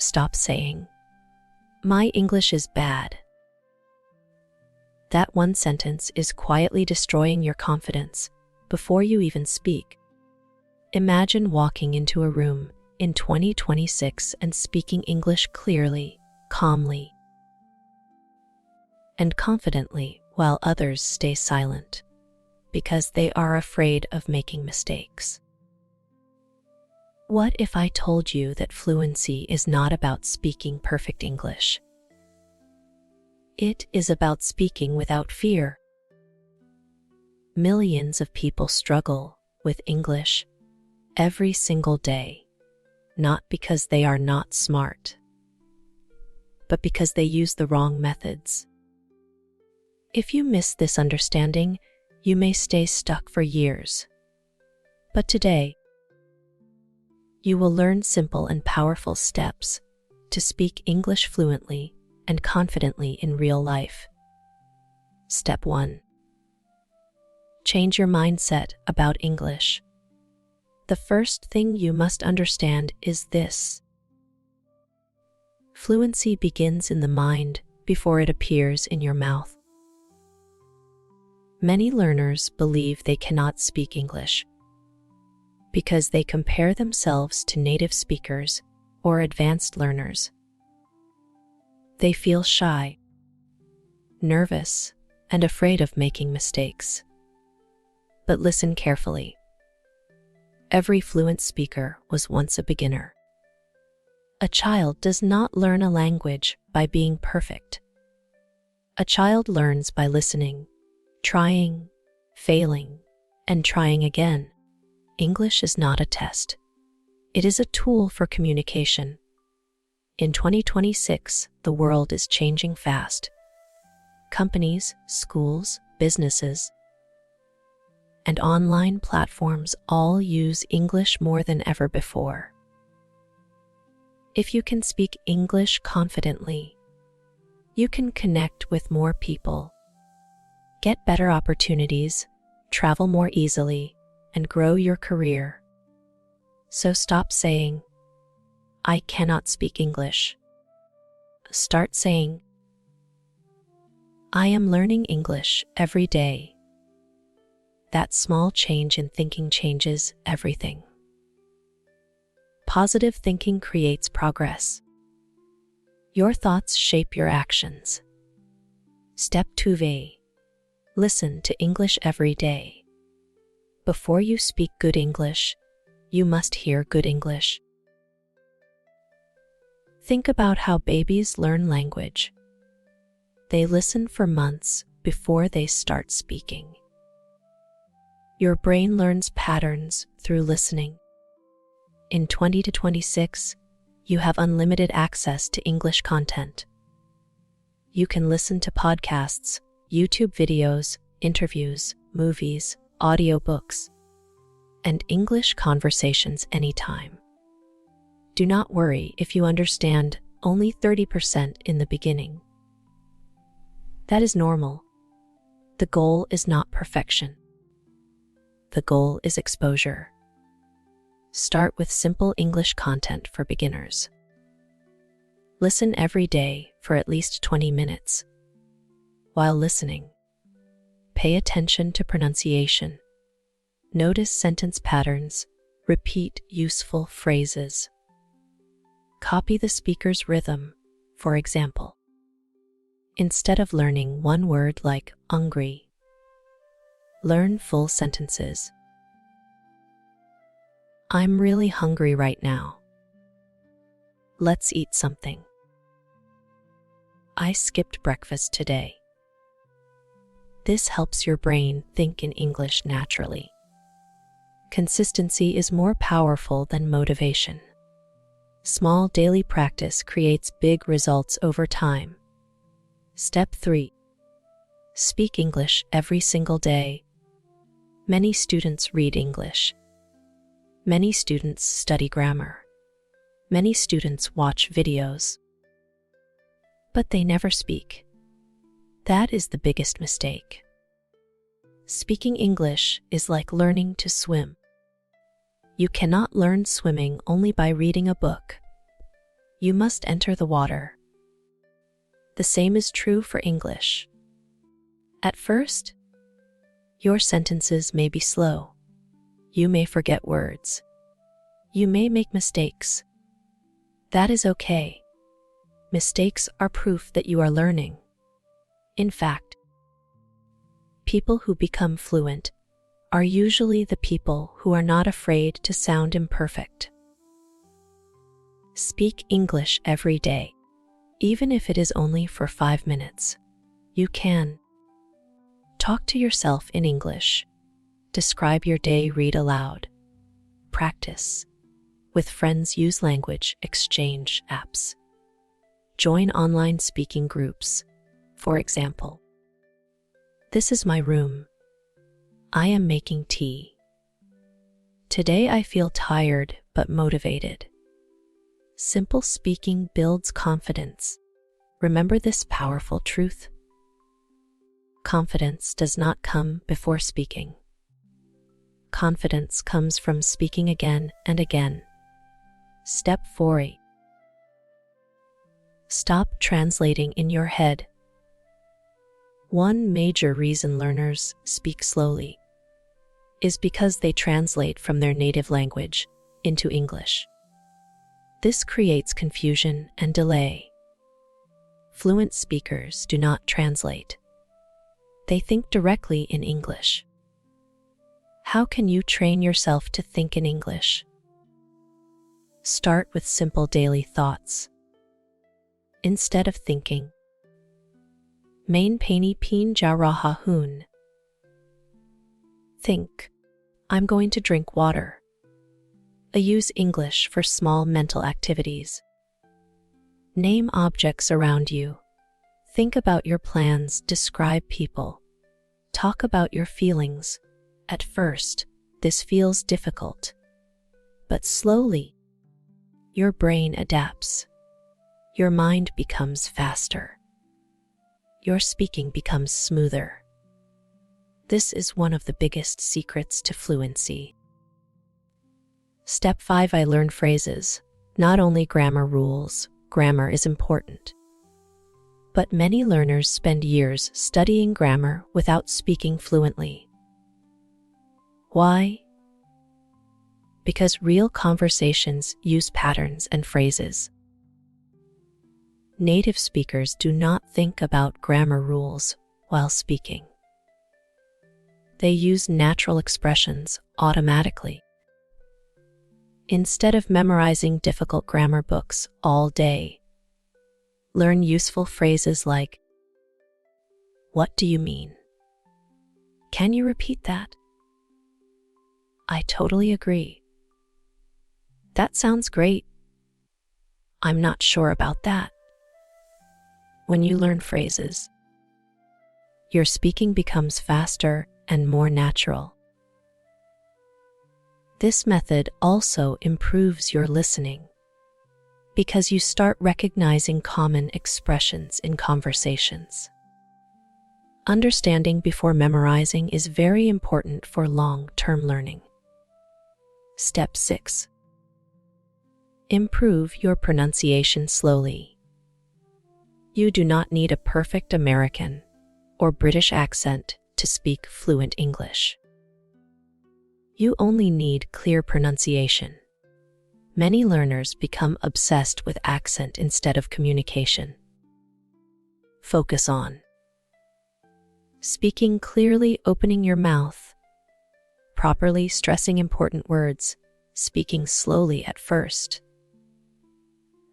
Stop saying, "My English is bad." That one sentence is quietly destroying your confidence before you even speak. Imagine walking into a room in 2026 and speaking English clearly, calmly, and confidently while others stay silent because they are afraid of making mistakes. What if I told you that fluency is not about speaking perfect English? It is about speaking without fear. Millions of people struggle with English every single day, not because they are not smart, but because they use the wrong methods. If you miss this understanding, you may stay stuck for years. But today, you will learn simple and powerful steps to speak English fluently and confidently in real life. Step 1. Change your mindset about English. The first thing you must understand is this: fluency begins in the mind before it appears in your mouth. Many learners believe they cannot speak English because they compare themselves to native speakers or advanced learners. They feel shy, nervous, and afraid of making mistakes. But listen carefully. Every fluent speaker was once a beginner. A child does not learn a language by being perfect. A child learns by listening, trying, failing, and trying again. English is not a test. It is a tool for communication. In 2026, the world is changing fast. Companies, schools, businesses, and online platforms all use English more than ever before. If you can speak English confidently, you can connect with more people, get better opportunities, travel more easily, and grow your career. So stop saying, "I cannot speak English." Start saying, "I am learning English every day." That small change in thinking changes everything. Positive thinking creates progress. Your thoughts shape your actions. Step 2. Listen to English every day. Before you speak good English, you must hear good English. Think about how babies learn language. They listen for months before they start speaking. Your brain learns patterns through listening. In 2026, you have unlimited access to English content. You can listen to podcasts, YouTube videos, interviews, movies, audiobooks, and English conversations anytime. Do not worry if you understand only 30% in the beginning. That is normal. The goal is not perfection. The goal is exposure. Start with simple English content for beginners. Listen every day for at least 20 minutes. While listening, pay attention to pronunciation. Notice sentence patterns. Repeat useful phrases. Copy the speaker's rhythm, for example. Instead of learning one word like hungry, learn full sentences. I'm really hungry right now. Let's eat something. I skipped breakfast today. This helps your brain think in English naturally. Consistency is more powerful than motivation. Small daily practice creates big results over time. Step 3. Speak English every single day. Many students read English. Many students study grammar. Many students watch videos. But they never speak. That is the biggest mistake. Speaking English is like learning to swim. You cannot learn swimming only by reading a book. You must enter the water. The same is true for English. At first, your sentences may be slow. You may forget words. You may make mistakes. That is okay. Mistakes are proof that you are learning. In fact, people who become fluent are usually the people who are not afraid to sound imperfect. Speak English every day, even if it is only for 5 minutes. You can talk to yourself in English, describe your day, read aloud, practice. With friends, use language exchange apps. Join online speaking groups. For example, this is my room. I am making tea. Today I feel tired but motivated. Simple speaking builds confidence. Remember this powerful truth. Confidence does not come before speaking. Confidence comes from speaking again and again. Step 4. Stop translating in your head. One major reason learners speak slowly is because they translate from their native language into English. This creates confusion and delay. Fluent speakers do not translate. They think directly in English. How can you train yourself to think in English? Start with simple daily thoughts. Instead of thinking, Main pani pin jaraha hun. Think, I'm going to drink water. Use English for small mental activities. Name objects around you. Think about your plans, describe people. Talk about your feelings. At first, this feels difficult, but slowly, your brain adapts. Your mind becomes faster. Your speaking becomes smoother. This is one of the biggest secrets to fluency. Step 5. I learn phrases. Not only grammar rules, grammar is important. But many learners spend years studying grammar without speaking fluently. Why? Because real conversations use patterns and phrases. Native speakers do not think about grammar rules while speaking. They use natural expressions automatically. Instead of memorizing difficult grammar books all day, learn useful phrases like, "What do you mean? Can you repeat that? I totally agree. That sounds great. I'm not sure about that." When you learn phrases, your speaking becomes faster and more natural. This method also improves your listening because you start recognizing common expressions in conversations. Understanding before memorizing is very important for long-term learning. Step 6. Improve your pronunciation slowly. You do not need a perfect American or British accent to speak fluent English. You only need clear pronunciation. Many learners become obsessed with accent instead of communication. Focus on speaking clearly, opening your mouth, properly stressing important words, speaking slowly at first.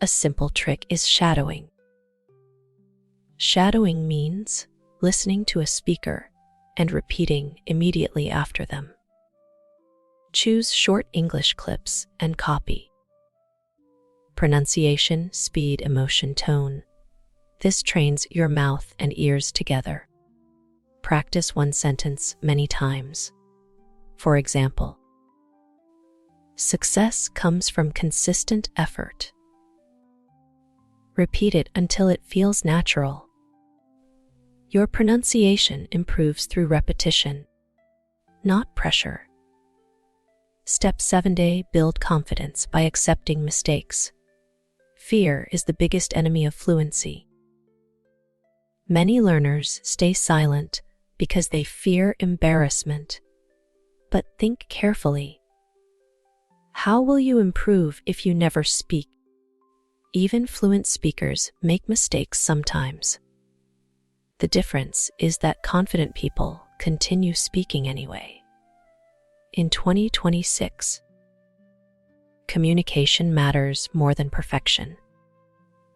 A simple trick is shadowing. Shadowing means listening to a speaker and repeating immediately after them. Choose short English clips and copy. Pronunciation, speed, emotion, tone. This trains your mouth and ears together. Practice one sentence many times. For example, success comes from consistent effort. Repeat it until it feels natural. Your pronunciation improves through repetition, not pressure. Step 7. Build confidence by accepting mistakes. Fear is the biggest enemy of fluency. Many learners stay silent because they fear embarrassment. But think carefully. How will you improve if you never speak? Even fluent speakers make mistakes sometimes. The difference is that confident people continue speaking anyway. In 2026, communication matters more than perfection.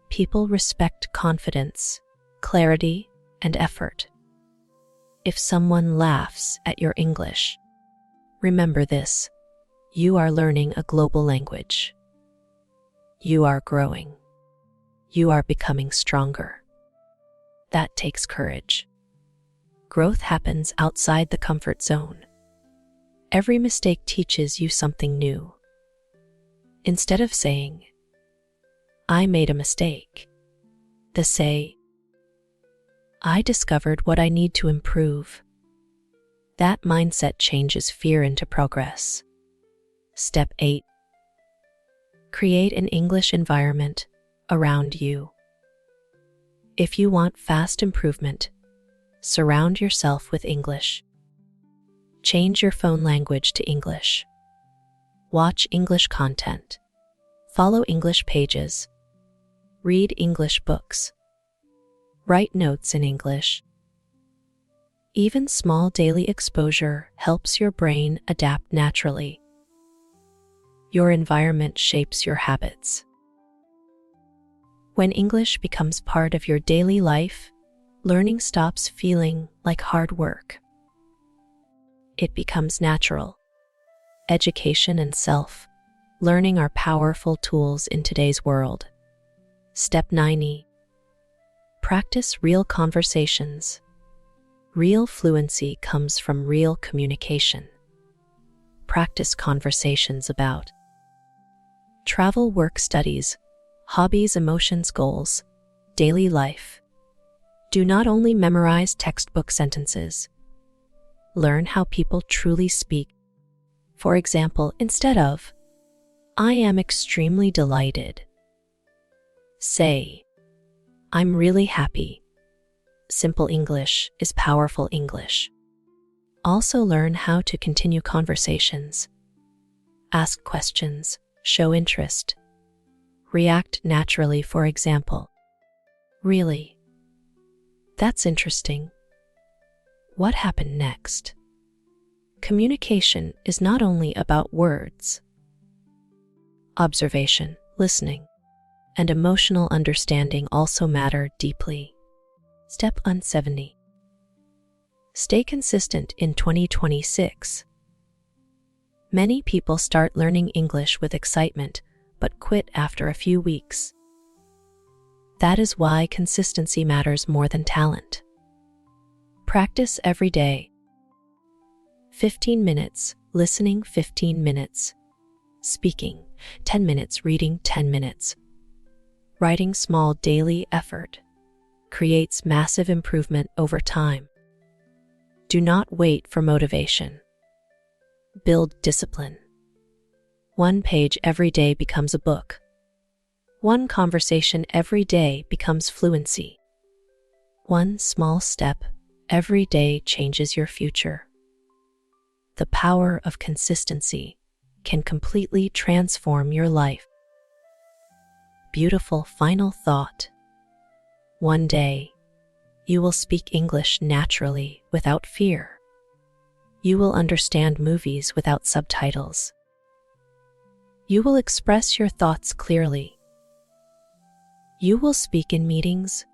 People respect confidence, clarity, and effort. If someone laughs at your English, remember this: you are learning a global language. You are growing. You are becoming stronger. That takes courage. Growth happens outside the comfort zone. Every mistake teaches you something new. Instead of saying, "I made a mistake," say, "I discovered what I need to improve." That mindset changes fear into progress. Step 8. Create an English environment around you. If you want fast improvement, surround yourself with English. Change your phone language to English. Watch English content. Follow English pages. Read English books. Write notes in English. Even small daily exposure helps your brain adapt naturally. Your environment shapes your habits. When English becomes part of your daily life, learning stops feeling like hard work. It becomes natural. Education and self-learning are powerful tools in today's world. Step 9. Practice real conversations. Real fluency comes from real communication. Practice conversations about travel, work, studies, hobbies, emotions, goals, daily life. Do not only memorize textbook sentences. Learn how people truly speak. For example, instead of, "I am extremely delighted," say, "I'm really happy." Simple English is powerful English. Also learn how to continue conversations. Ask questions, show interest. React naturally, for example, "Really? That's interesting. What happened next?" Communication is not only about words. Observation, listening, and emotional understanding also matter deeply. Step 70. Stay consistent in 2026. Many people start learning English with excitement, but quit after a few weeks. That is why consistency matters more than talent. Practice every day. 15 minutes, listening 15 minutes, speaking 10 minutes, reading 10 minutes. Writing small daily effort creates massive improvement over time. Do not wait for motivation. Build discipline. One page every day becomes a book. One conversation every day becomes fluency. One small step every day changes your future. The power of consistency can completely transform your life. Beautiful final thought. One day, you will speak English naturally without fear. You will understand movies without subtitles. You will express your thoughts clearly. You will speak in meetings,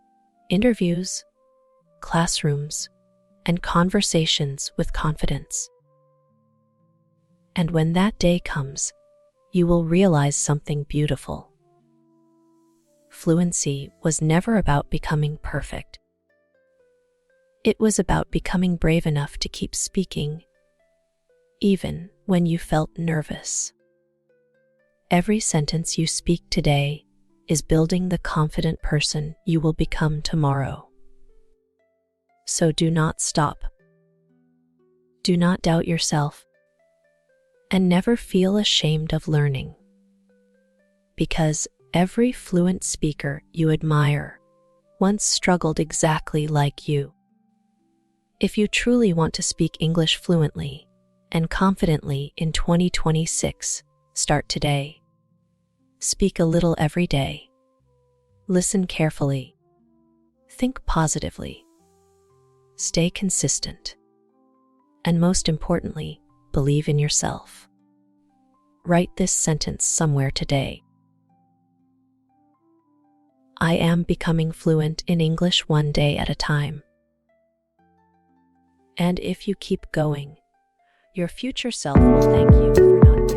interviews, classrooms, and conversations with confidence. And when that day comes, you will realize something beautiful. Fluency was never about becoming perfect. It was about becoming brave enough to keep speaking, even when you felt nervous. Every sentence you speak today is building the confident person you will become tomorrow. So do not stop. Do not doubt yourself. And never feel ashamed of learning. Because Every fluent speaker you admire once struggled exactly like you. If you truly want to speak English fluently and confidently in 2026, start today. Speak a little every day. Listen carefully. Think positively. Stay consistent. And most importantly, believe in yourself. Write this sentence somewhere today. I am becoming fluent in English one day at a time. And if you keep going, your future self will thank you for not giving up.